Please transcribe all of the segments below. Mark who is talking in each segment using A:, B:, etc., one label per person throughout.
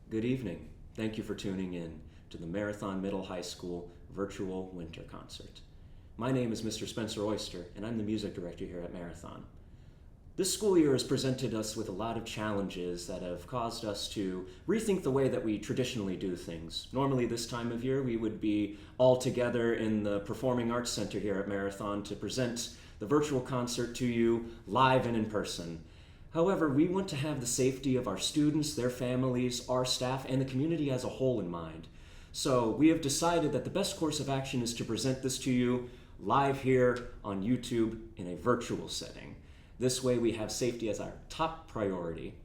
A: Good evening. Thank you for tuning in to the Marathon Middle High School Virtual Winter Concert. My name is Mr. Spencer Oyster, and I'm the music director here at Marathon. This school year has presented us with a lot of challenges that have caused us to rethink the way that we traditionally do things. Normally this time of year we would be all together in the Performing Arts Center here at Marathon to present the virtual concert to you live and in person. However, we want to have the safety of our students, their families, our staff, and the community as a whole in mind. So we have decided that the best course of action is to present this to you live here on YouTube in a virtual setting. This way we have safety as our top priority.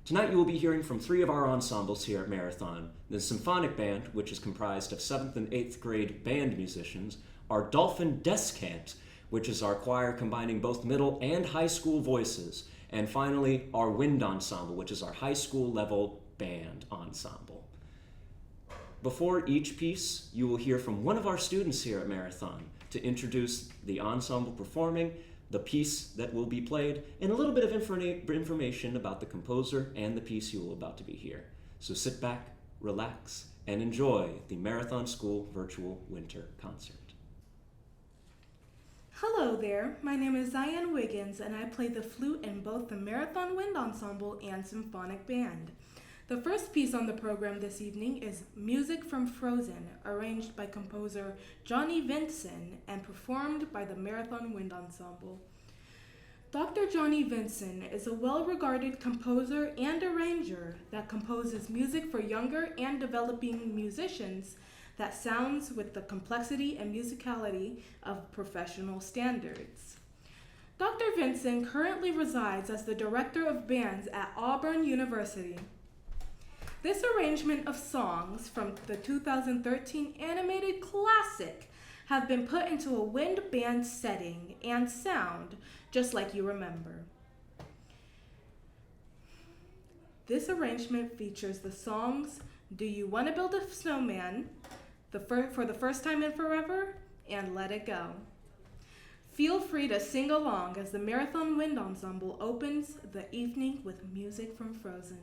A: Tonight you will be hearing from three of our ensembles here at Marathon: the Symphonic Band, which is comprised of 7th and 8th grade band musicians, our Dolphin Descant, which is our choir combining both middle and high school voices, and finally our Wind Ensemble, which is our high school level band ensemble. Before each piece, you will hear from one of our students here at Marathon to introduce the ensemble performing, the piece that will be played, and a little bit of information about the composer and the piece you will about to be here. So sit back, relax, and enjoy the Marathon School Virtual Winter Concert.
B: Hello there, my name is Zion Wiggins and I play the flute in both the Marathon Wind Ensemble and Symphonic Band. The first piece on the program this evening is Music from Frozen, arranged by composer Johnnie Vinson and performed by the Marathon Wind Ensemble. Dr. Johnnie Vinson is a well-regarded composer and arranger that composes music for younger and developing musicians that sounds with the complexity and musicality of professional standards. Dr. Vinson currently resides as the director of bands at Auburn University. This arrangement of songs from the 2013 animated classic have been put into a wind band setting and sound just like you remember. This arrangement features the songs Do You Want to Build a Snowman, For the First Time in Forever, and Let It Go. Feel free to sing along as the Marathon Wind Ensemble opens the evening with music from Frozen.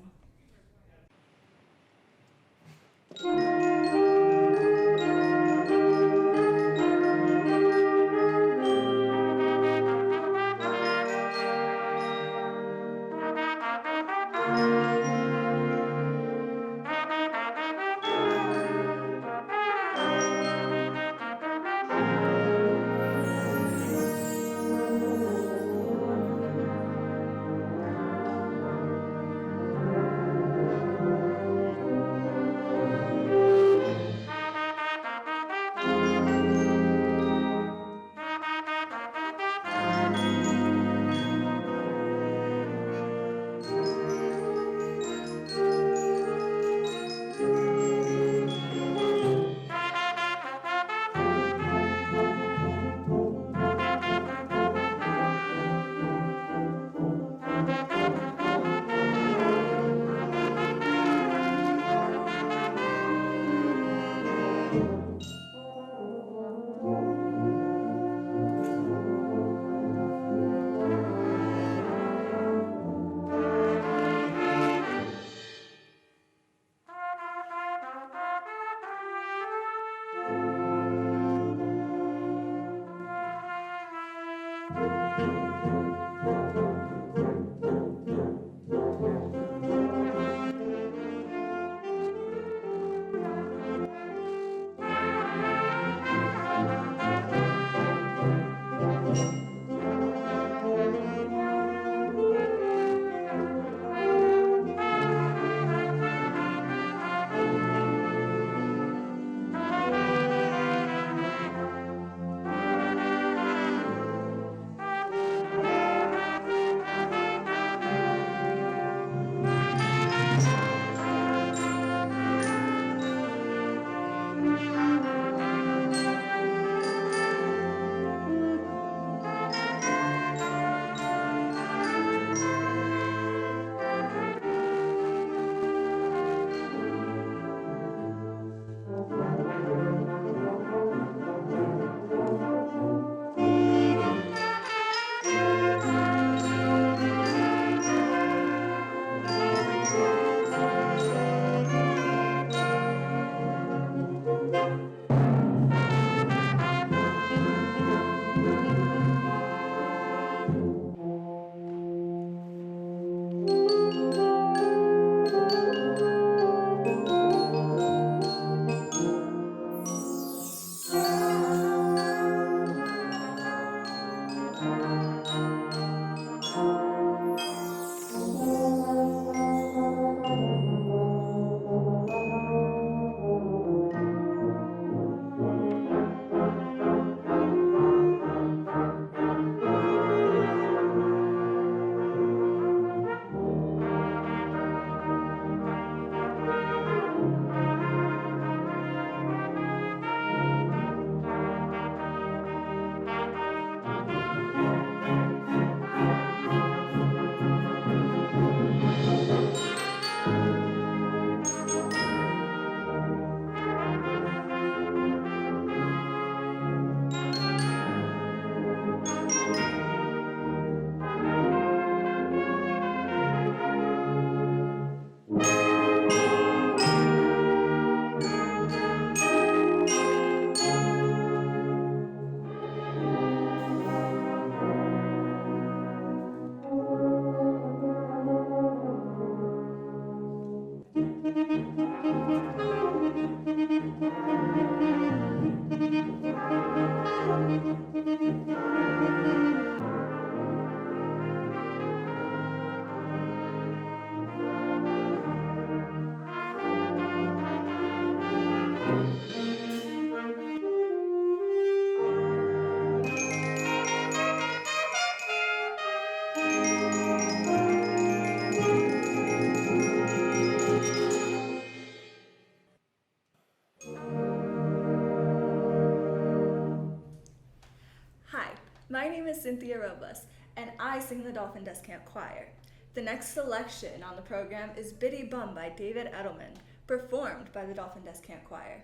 C: My name is Synthia Robles, and I sing the Dolphin Descant choir. The next selection on the program is Bidi Bom by David Eddleman, performed by the Dolphin Descant choir.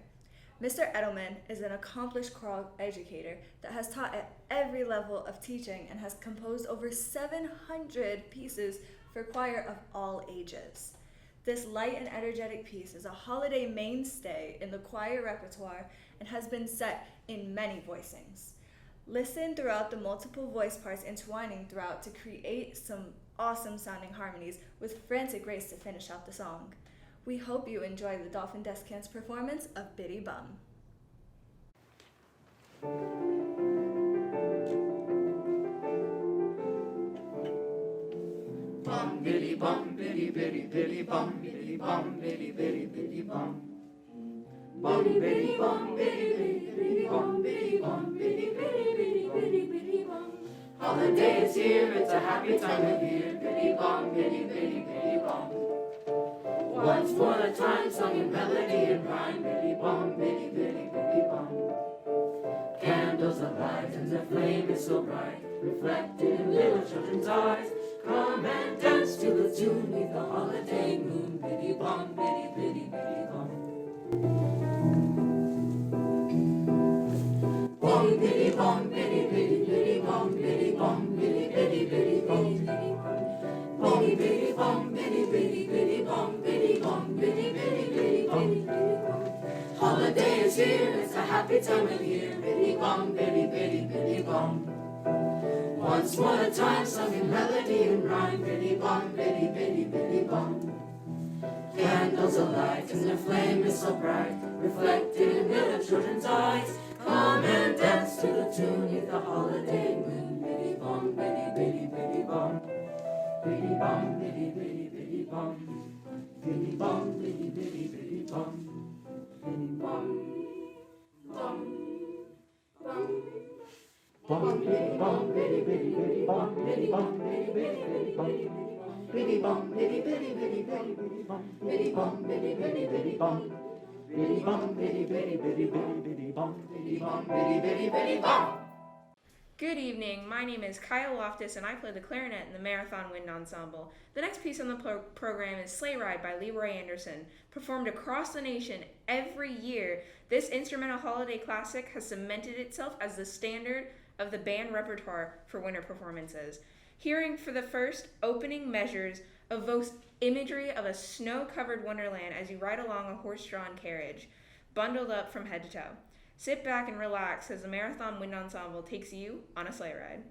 C: Mr. Eddleman is an accomplished choral educator that has taught at every level of teaching and has composed over 700 pieces for choir of all ages. This light and energetic piece is a holiday mainstay in the choir repertoire and has been set in many voicings. Listen throughout the multiple voice parts intertwining throughout to create some awesome sounding harmonies with frantic grace to finish out the song. We hope you enjoy the Dolphin Descant's performance of Bidi Bom.
D: Bum biddy bum biddy biddy biddy bum biddy bum biddy biddy biddy bum. Bum biddy bum biddy biddy biddy bum biddy bum biddy biddy biddy biddy biddy bum. Holiday is here, it's a happy time of year. Biddy bum biddy biddy biddy bum. Once upon a time, sung in melody and rhyme. Biddy bum biddy biddy biddy bum. Candles alight and the flame is so bright, reflected in little children's eyes. Come and dance to the tune neath the holiday moon. Biddy bum, biddy biddy biddy bum. Bum biddy bum, biddy biddy biddy bum, biddy bum, biddy biddy biddy bum. Bum biddy bum, biddy biddy biddy bum, biddy bum, biddy biddy biddy bum. Holiday is here, it's a happy time of year. Biddy bum, biddy biddy biddy bum. Once upon a time, sung in melody and rhyme. Biddy bum, biddy biddy biddy bum. Candles alight and the flame is so bright, reflected in little children's eyes. Come and dance to the tune neath the holiday moon. Biddy bum, biddy biddy biddy bum. Biddy bum, biddy biddy biddy bum. Biddy bum, biddy biddy biddy bum. Biddy bum, bum, bum. Bum biddy bum biddy biddy biddy bum biddy bum biddy biddy biddy bum biddy bum biddy biddy biddy biddy biddy bum biddy bum biddy biddy biddy bum biddy bum biddy biddy biddy biddy biddy bum biddy bum biddy biddy biddy bum.
E: Good evening, my name is Kyle Loftus and I play the clarinet in the Marathon Wind Ensemble. The next piece on the program is Sleigh Ride by Leroy Anderson. Performed across the nation every year, this instrumental holiday classic has cemented itself as the standard of the band repertoire for winter performances. Hearing for the first opening measures evokes imagery of a snow-covered wonderland as you ride along a horse-drawn carriage, bundled up from head to toe. Sit back and relax as the Marathon Wind Ensemble takes you on a sleigh ride.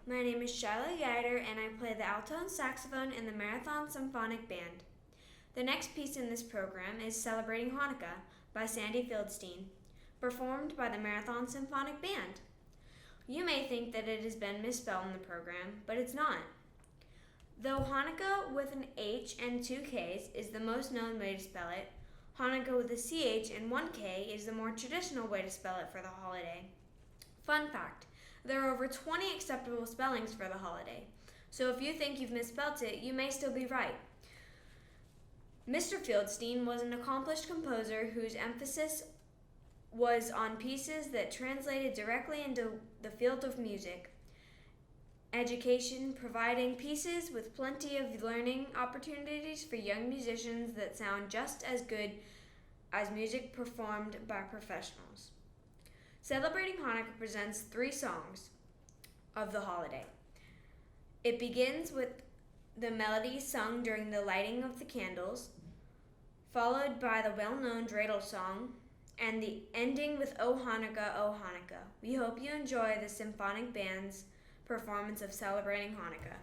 F: My name is Charlotte Yider, and I play the alto and saxophone in the Marathon Symphonic Band. The next piece in this program is Celebrating Hanukkah by Sandy Feldstein, performed by the Marathon Symphonic Band. You may think that it has been misspelled in the program, but it's not. Though Hanukkah with an H and two Ks is the most known way to spell it, Hanukkah with a CH and one K is the more traditional way to spell it for the holiday. Fun fact, there are over 20 acceptable spellings for the holiday, so if you think you've misspelt it, you may still be right. Mr. Feldstein was an accomplished composer whose emphasis was on pieces that translated directly into the field of music. Education, providing pieces with plenty of learning opportunities for young musicians that sound just as good as music performed by professionals. Celebrating Hanukkah presents 3 songs of the holiday. It begins with the melody sung during the lighting of the candles, followed by the well-known dreidel song, and the ending with O Hanukkah, O Hanukkah. We hope you enjoy the Symphonic Band's performance of Celebrating Hanukkah.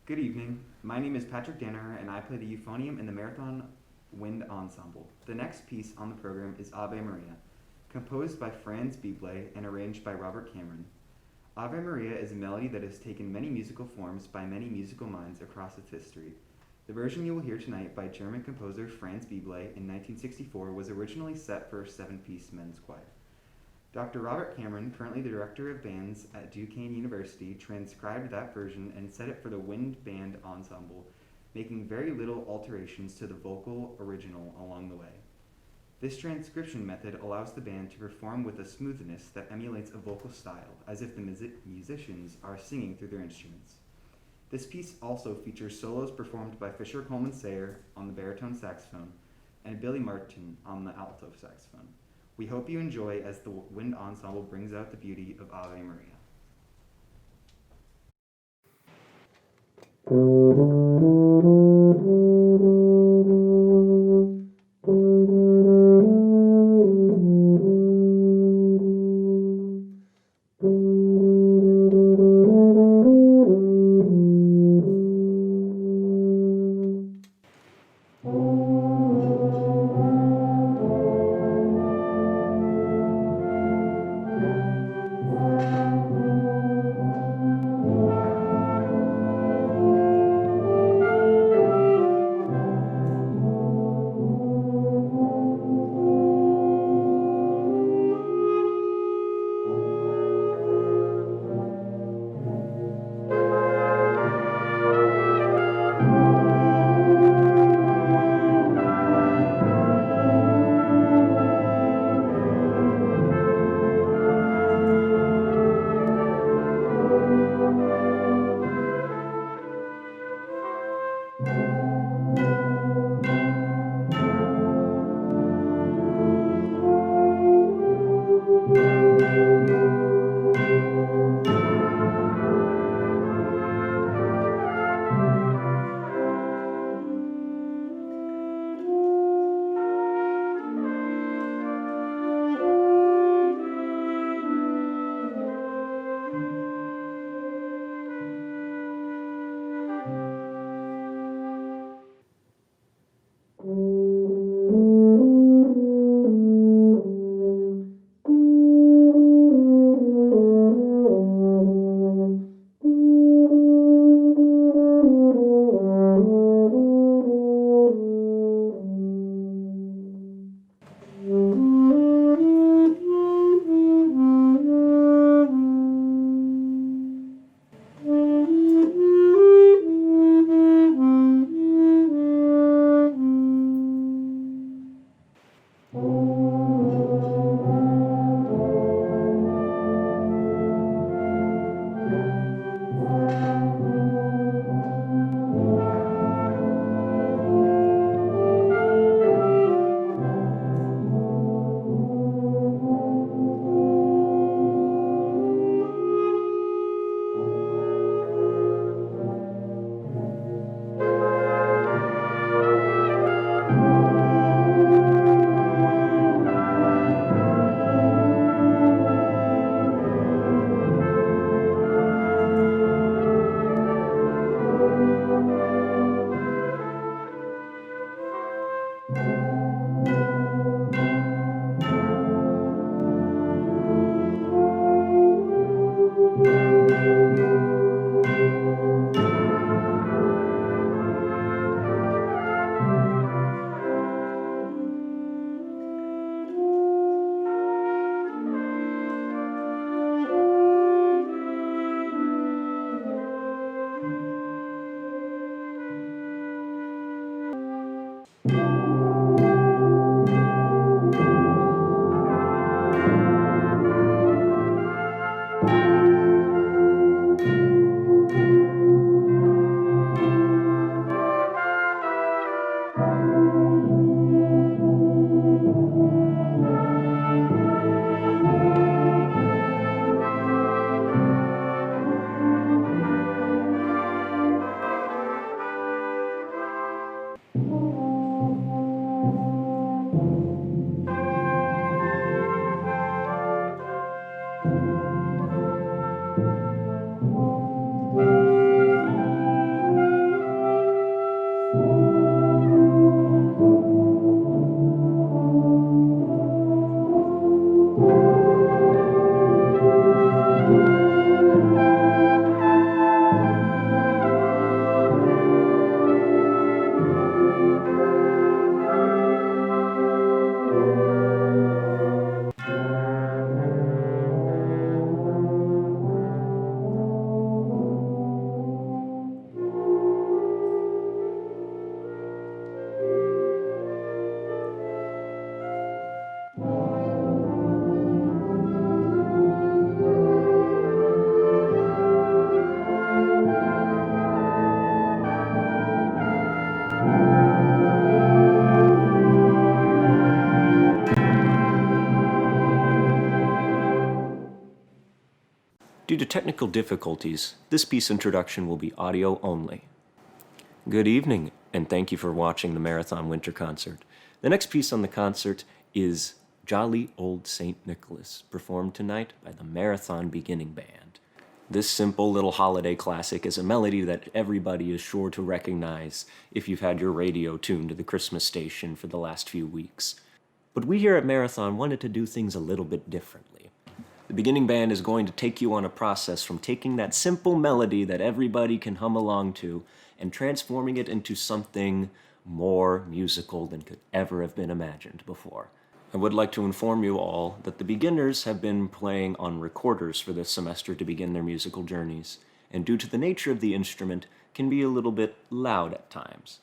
G: Good evening. My name is Patrick Danaher, and I play the Euphonium in the Marathon Wind Ensemble. The next piece on the program is Ave Maria, composed by Franz Beibl and arranged by Robert Cameron. Ave Maria is a melody that has taken many musical forms by many musical minds across its history. The version you will hear tonight by German composer Franz Beibl in 1964 was originally set for a 7-piece men's choir. Dr. Robert Cameron, currently the director of bands at Duquesne University, transcribed that version and set it for the Wind Band Ensemble, making very little alterations to the vocal original along the way. This transcription method allows the band to perform with a smoothness that emulates a vocal style, as if the musicians are singing through their instruments. This piece also features solos performed by Fisher Coleman Sayer on the baritone saxophone and Billy Martin on the alto saxophone. We hope you enjoy as the wind ensemble brings out the beauty of Ave Maria.
A: Due to technical difficulties, this piece introduction will be audio only. Good evening, and thank you for watching the Marathon Winter Concert. The next piece on the concert is Jolly Old St. Nicholas, performed tonight by the Marathon Beginning Band. This simple little holiday classic is a melody that everybody is sure to recognize if you've had your radio tuned to the Christmas station for the last few weeks. But we here at Marathon wanted to do things a little bit differently. The Beginning Band is going to take you on a process from taking that simple melody that everybody can hum along to and transforming it into something more musical than could ever have been imagined before. I would like to inform you all that the beginners have been playing on recorders for this semester to begin their musical journeys, and due to the nature of the instrument, can be a little bit loud at times.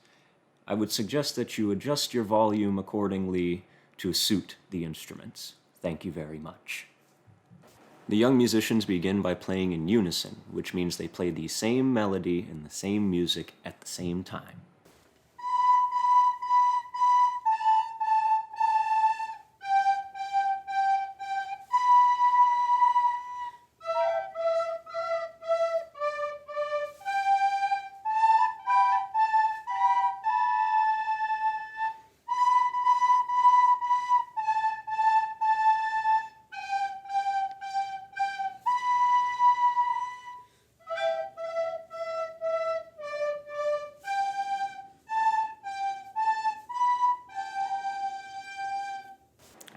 A: I would suggest that you adjust your volume accordingly to suit the instruments. Thank you very much. The young musicians begin by playing in unison, which means they play the same melody and the same music at the same time.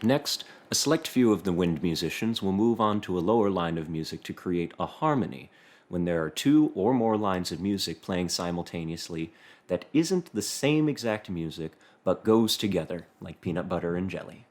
A: Next, a select few of the wind musicians will move on to a lower line of music to create a harmony when there are two or more lines of music playing simultaneously that isn't the same exact music but goes together like peanut butter and jelly.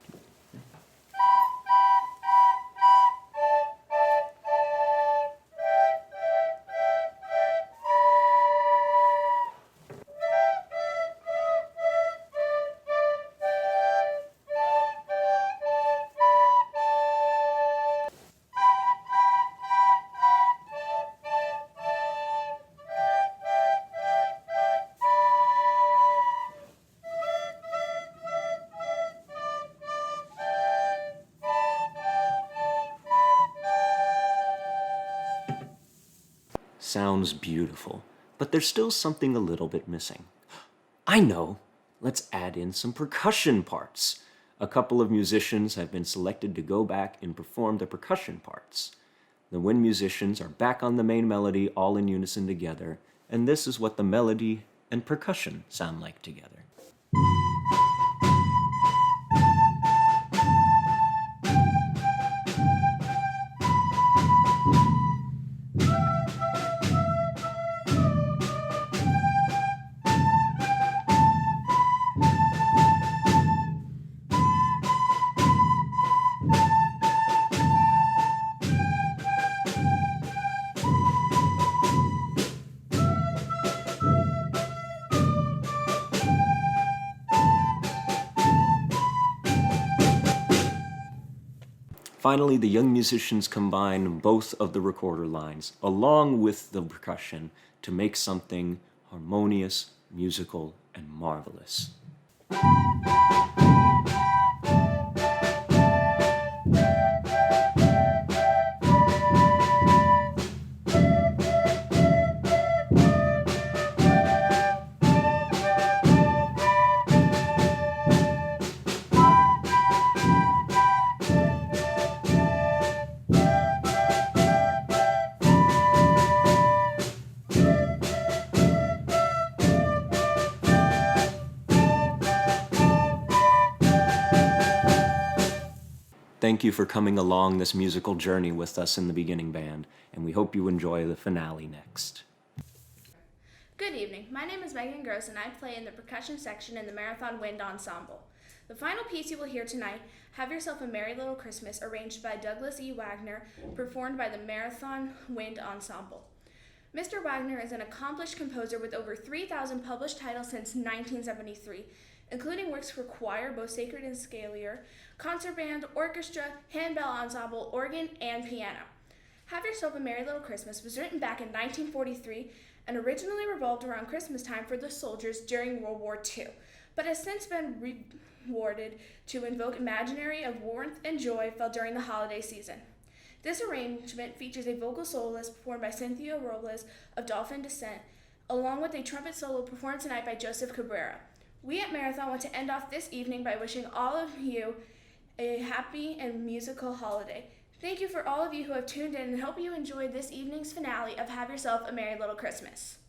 A: Sounds beautiful, but there's still something a little bit missing. I know! Let's add in some percussion parts. A couple of musicians have been selected to go back and perform the percussion parts. The wind musicians are back on the main melody all in unison together, and this is what the melody and percussion sound like together. Finally, the young musicians combine both of the recorder lines, along with the percussion, to make something harmonious, musical, and marvelous. Thank you for coming along this musical journey with us in the Beginning Band, and we hope you enjoy the finale next.
E: Good evening. My name is Megan Gross, and I play in the percussion section in the Marathon Wind Ensemble. The final piece you will hear tonight, Have Yourself a Merry Little Christmas, arranged by Douglas E. Wagner, performed by the Marathon Wind Ensemble. Mr. Wagner is an accomplished composer with over 3,000 published titles since 1973, including works for choir, both sacred and scalier, concert band, orchestra, handbell ensemble, organ, and piano. Have Yourself a Merry Little Christmas was written back in 1943 and originally revolved around Christmas time for the soldiers during World War II, but has since been reworded to invoke imaginary of warmth and joy felt during the holiday season. This arrangement features a vocal soloist performed by Synthia Robles of Dolphin, Descant, along with a trumpet solo performed tonight by Joseph Cabrera. We at Marathon want to end off this evening by wishing all of you a happy and musical holiday. Thank you for all of you who have tuned in, and hope you enjoyed this evening's finale of Have Yourself a Merry Little Christmas.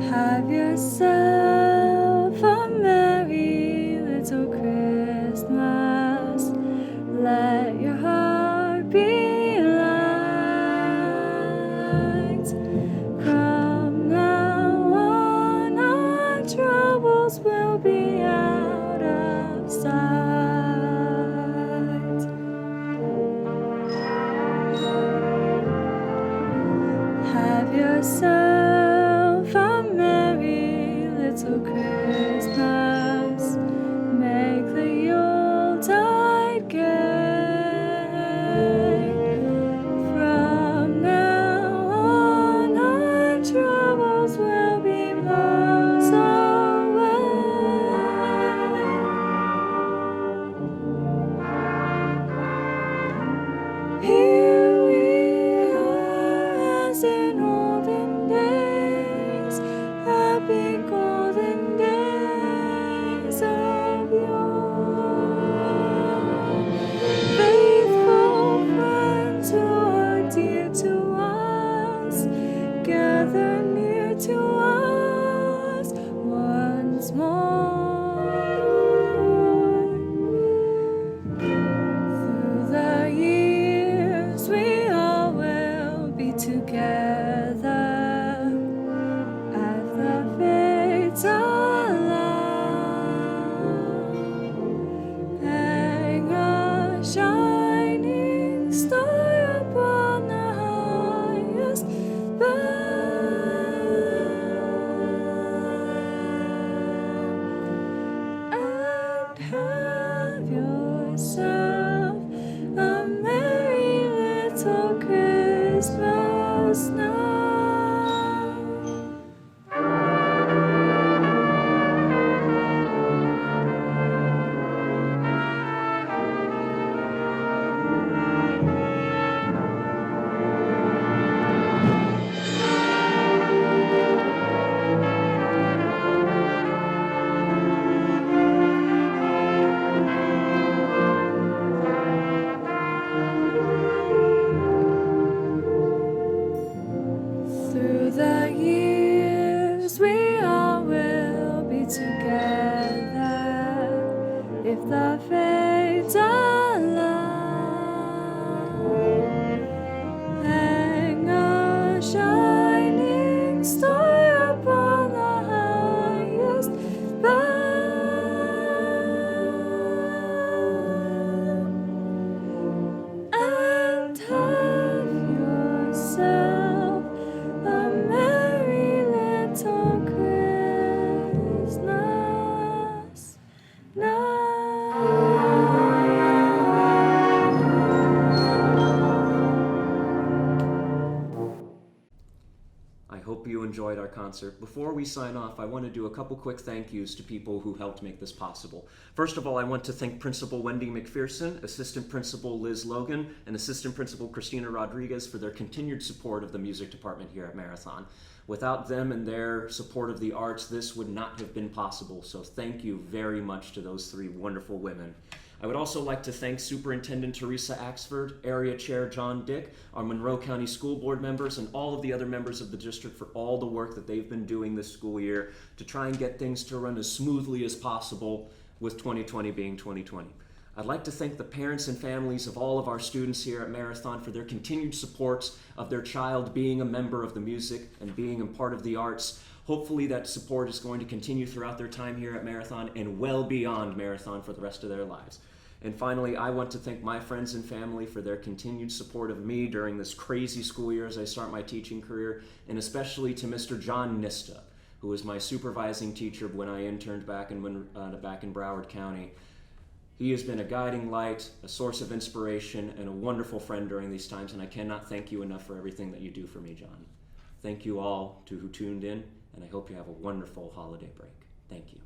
H: Have yourself a merry little Christmas. Let your heart be light. From now on, our troubles will be out of sight. Have yourself a merry little Christmas. Make the Yuletide gay. From now on, our troubles will be miles away. Here we are as in olden days, happy golden days of yore. Faithful friends who are dear to us, gather near to us once more. Through the years, we all will be together. As the fates allow, hang a shining star upon the highest bough, and have yourself a merry little Christmas now. Through the years, we all will be together if the fates allow. Hang a shining star upon the highest bough, and have yourself a merry little Christmas now.
A: I hope you enjoyed our concert. Before we sign off, I want to do a couple quick thank yous to people who helped make this possible. First of all, I want to thank Principal Wendy McPherson, Assistant Principal Liz Logan, and Assistant Principal Christina Rodriguez for their continued support of the music department here at Marathon. Without them and their support of the arts, this would not have been possible, so thank you very much to those three wonderful women. I would also like to thank Superintendent Teresa Axford, Area Chair John Dick, our Monroe County School Board members, and all of the other members of the district for all the work that they've been doing this school year to try and get things to run as smoothly as possible, with 2020 being 2020. I'd like to thank the parents and families of all of our students here at Marathon for their continued supports of their child being a member of the music and being a part of the arts. Hopefully that support is going to continue throughout their time here at Marathon and well beyond Marathon for the rest of their lives. And finally, I want to thank my friends and family for their continued support of me during this crazy school year as I start my teaching career, and especially to Mr. John Nista, who was my supervising teacher when I interned back in Broward County. He has been a guiding light, a source of inspiration, and a wonderful friend during these times, and I cannot thank you enough for everything that you do for me, John. Thank you all who tuned in, and I hope you have a wonderful holiday break. Thank you.